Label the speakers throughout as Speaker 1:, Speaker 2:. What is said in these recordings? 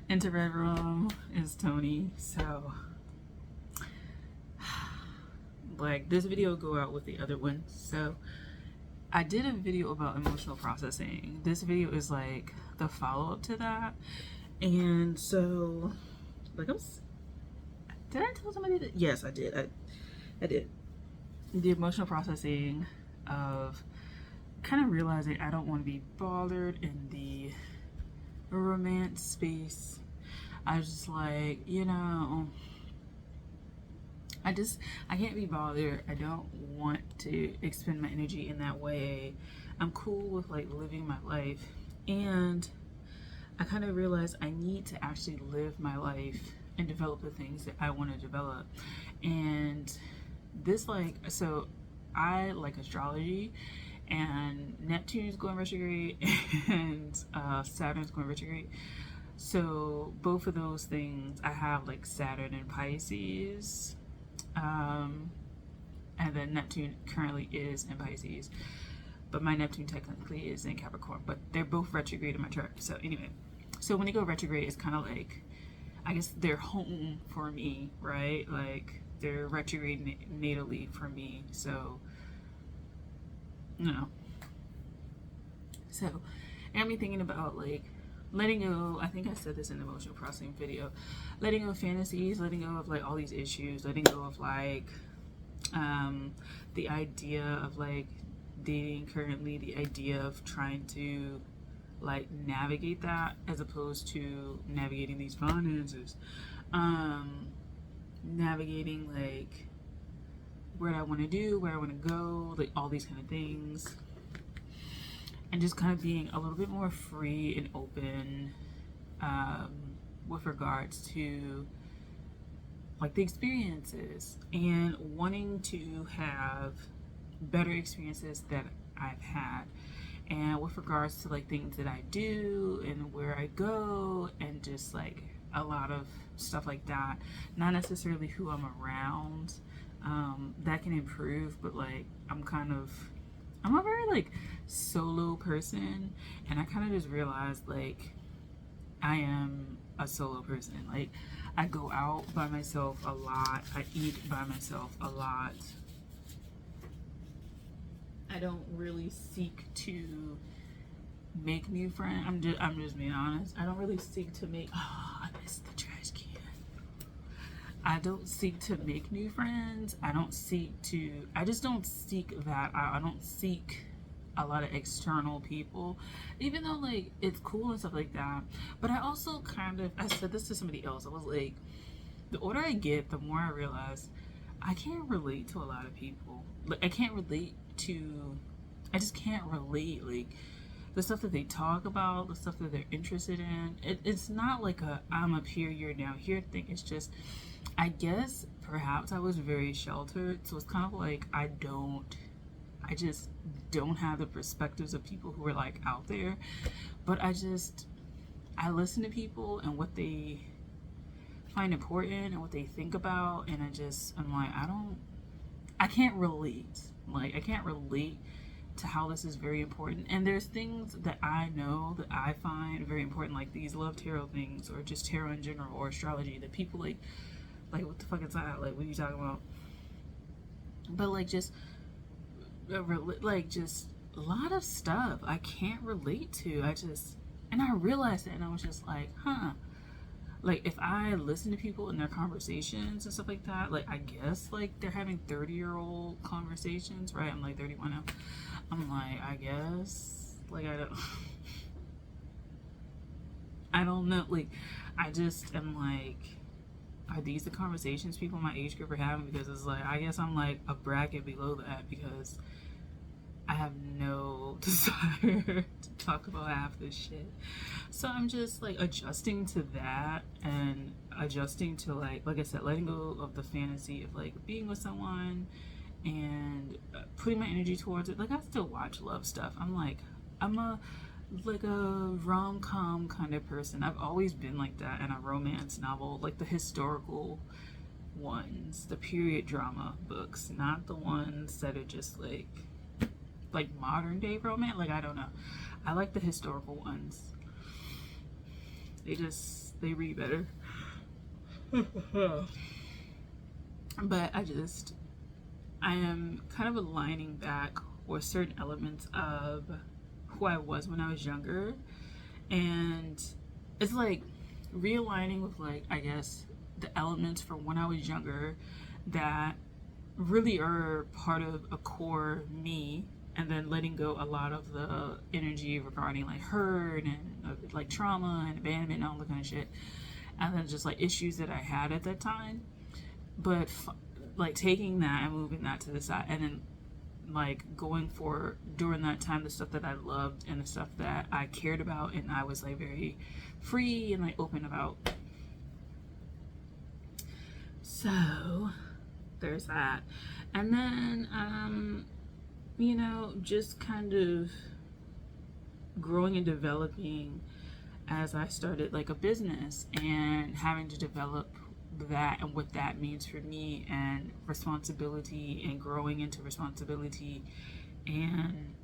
Speaker 1: Into Red Room is Tony. So, like, this video will go out with the other one. So, I did a video about emotional processing. This video is like the follow-up to that. And so, like, did I tell somebody that? Yes, I did. I did. The emotional processing of kind of realizing I don't want to be bothered in the romance space. I was just like, I can't be bothered. I don't want to expend my energy in that way. I'm cool with like living my life, and I kind of realized I need to actually live my life and develop the things that I want to develop. And this, like, so I like astrology, and Neptune's going retrograde and Saturn's going retrograde. So both of those things, I have like Saturn in Pisces, and then Neptune currently is in Pisces, but my Neptune technically is in Capricorn, but they're both retrograde in my chart. So anyway, so when they go retrograde, it's kind of like, I guess they're home for me, right? Like they're retrograde natally for me. So no. So I'm thinking about like letting go. I think I said this in the emotional processing video. Letting go of fantasies, letting go of like all these issues, letting go of like the idea of like dating currently, the idea of trying to like navigate that as opposed to navigating these finances, navigating like where I want to do, where I want to go, like all these kind of things, and just kind of being a little bit more free and open with regards to like the experiences, and wanting to have better experiences that I've had, and with regards to like things that I do and where I go, and just like a lot of stuff like that. Not necessarily who I'm around, that can improve, but like I'm a very like solo person, and I kind of just realized like I am a solo person. Like I go out by myself a lot, I eat by myself a lot. I don't really seek to make new friends. I'm just being honest. I don't really seek to make. Oh, I missed the trash can. I don't seek to make new friends. I just don't seek that. I don't seek a lot of external people, even though like it's cool and stuff like that. But I also I said this to somebody else. I was like, the older I get, the more I realize I can't relate to a lot of people. Like I just can't relate, like the stuff that they talk about, the stuff that they're interested in. It's not like I'm up here, you're down here thing. It's just, I guess perhaps I was very sheltered, so it's kind of like I just don't have the perspectives of people who are like out there. But I listen to people and what they find important and what they think about, and I'm like, I can't relate. Like I can't relate to how this is very important. And there's things that I know that I find very important, like these love tarot things, or just tarot in general, or astrology, that people like what the fuck is that? Like what are you talking about? But like just a lot of stuff I can't relate to. And I realized that, and I was just like, like if I listen to people in their conversations and stuff like that, like I guess like they're having 30-year-old conversations, right? I'm like 31 now. I'm like, I guess like I don't know, like I just am like, are these the conversations people in my age group are having? Because it's like, I guess I'm like a bracket below that, because I have no desire to talk about half this shit. So I'm just like adjusting to that, and adjusting to like I said, letting go of the fantasy of like being with someone, and putting my energy towards it. Like I still watch love stuff. I'm a rom-com kind of person. I've always been like that, in a romance novel, like the historical ones, the period drama books, not the ones that are just like modern day romance. Like I don't know, I like the historical ones. They they read better. But I am kind of aligning back with certain elements of who I was when I was younger. And it's like realigning with, like, I guess, the elements from when I was younger that really are part of a core me, and then letting go a lot of the energy regarding like hurt and like trauma and abandonment and all that kind of shit, and then just like issues that I had at that time. But like taking that and moving that to the side, and then like going for during that time the stuff that I loved and the stuff that I cared about and I was like very free and like open about. So there's that. And then you know, just kind of growing and developing as I started like a business and having to develop that and what that means for me, and responsibility and growing into responsibility, and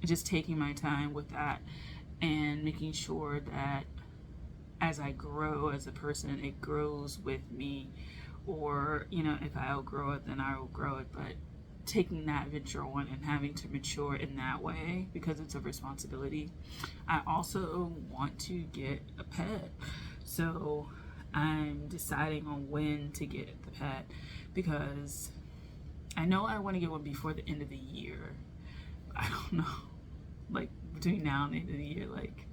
Speaker 1: just taking my time with that and making sure that as I grow as a person, it grows with me. Or, you know, if I outgrow it, then I will grow it. But taking that venture on and having to mature in that way because it's a responsibility. I also want to get a pet. So I'm deciding on when to get the pet, because I know I want to get one before the end of the year. I don't know, like between now and the end of the year, like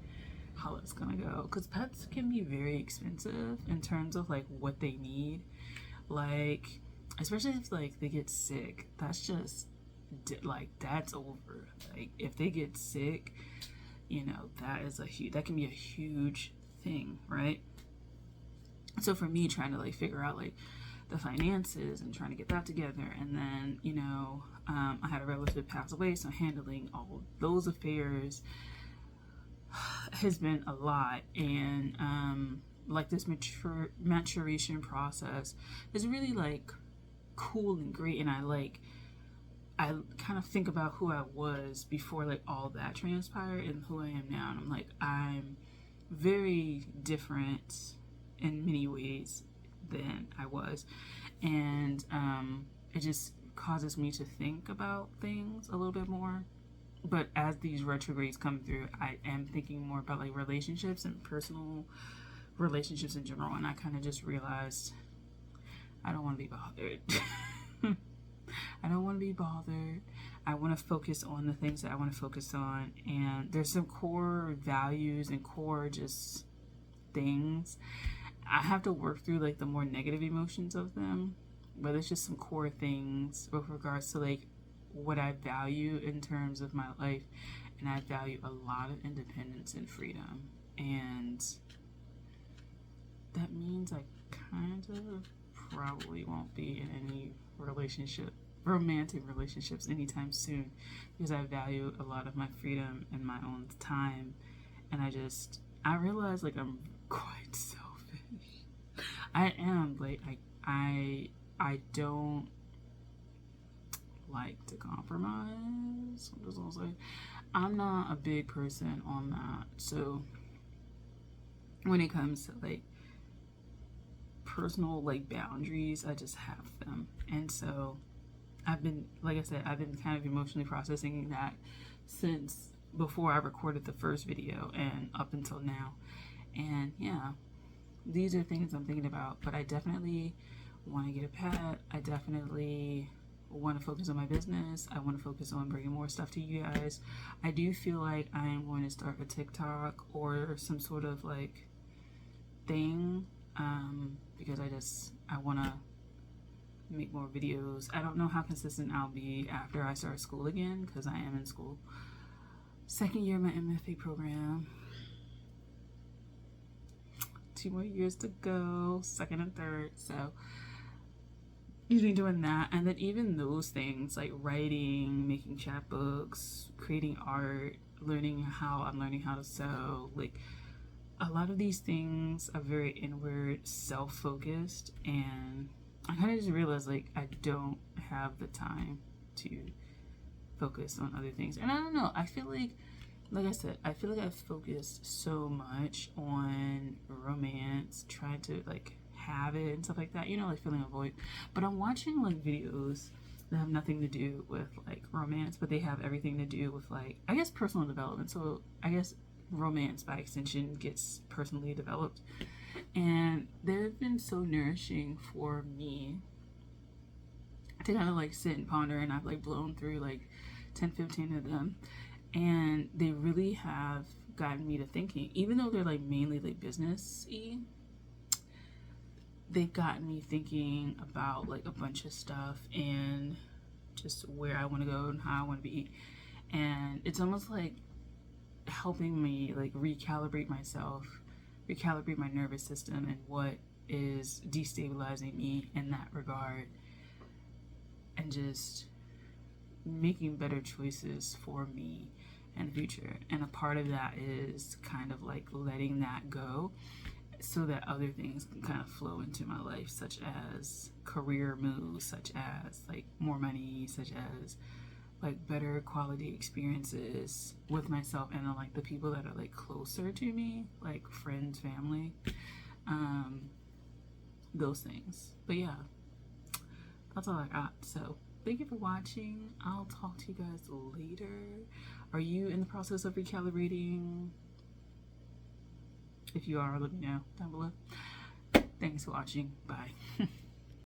Speaker 1: how it's gonna go, because pets can be very expensive in terms of like what they need, like especially if like they get sick. That's just like that's over. Like if they get sick, you know, that can be a huge thing, right? So for me, trying to like figure out like the finances and trying to get that together, and then, you know, I had a relative pass away, so handling all those affairs has been a lot. And like this maturation process is really like cool and great, and I kind of think about who I was before like all that transpired and who I am now, and I'm like, I'm very different in many ways than I was. And it just causes me to think about things a little bit more. But as these retrogrades come through, I am thinking more about like relationships and personal relationships in general. And I kind of just realized I don't want to be bothered. I don't want to be bothered. I want to focus on the things that I want to focus on. And there's some core values and core just things. I have to work through like the more negative emotions of them, but it's just some core things with regards to like what I value in terms of my life. And I value a lot of independence and freedom. And that means I kind of probably won't be in any romantic relationships anytime soon, because I value a lot of my freedom and my own time. And I realize like I'm quite selfish. I am like I don't like to compromise. I'm not a big person on that. So when it comes to like personal like boundaries, I just have them. And so I've been kind of emotionally processing that since before I recorded the first video and up until now. And yeah, these are things I'm thinking about. But I definitely want to get a pet. I definitely want to focus on my business. I want to focus on bringing more stuff to you guys. I do feel like I am going to start a TikTok or some sort of like thing, because I want to make more videos. I don't know how consistent I'll be after I start school again, because I am in school. Second year of my MFA program. 2 more years to go, second and third. So usually doing that, and then even those things like writing, making chapbooks, creating art, I'm learning how to sew. Like a lot of these things are very inward, self-focused, and I kind of just realized like I don't have the time to focus on other things. And I don't know, I feel like like I said, I feel like I've focused so much on romance, trying to like have it and stuff like that, you know, like filling a void. But I'm watching like videos that have nothing to do with like romance, but they have everything to do with like, I guess, personal development. So I guess romance by extension gets personally developed. And they've been so nourishing for me to kind of like sit and ponder, and I've like blown through like 10, 15 of them. And they really have gotten me to thinking, even though they're like mainly like business-y, they've gotten me thinking about like a bunch of stuff and just where I want to go and how I want to be. And it's almost like helping me like recalibrate myself, recalibrate my nervous system and what is destabilizing me in that regard, and just making better choices for me in the future. And a part of that is kind of like letting that go so that other things can kind of flow into my life, such as career moves, such as like more money, such as like better quality experiences with myself and like the people that are like closer to me, like friends, family, those things. But yeah, that's all I got. So thank you for watching. I'll talk to you guys later. Are you in the process of recalibrating? If you are, let me know down below. Thanks for watching. Bye.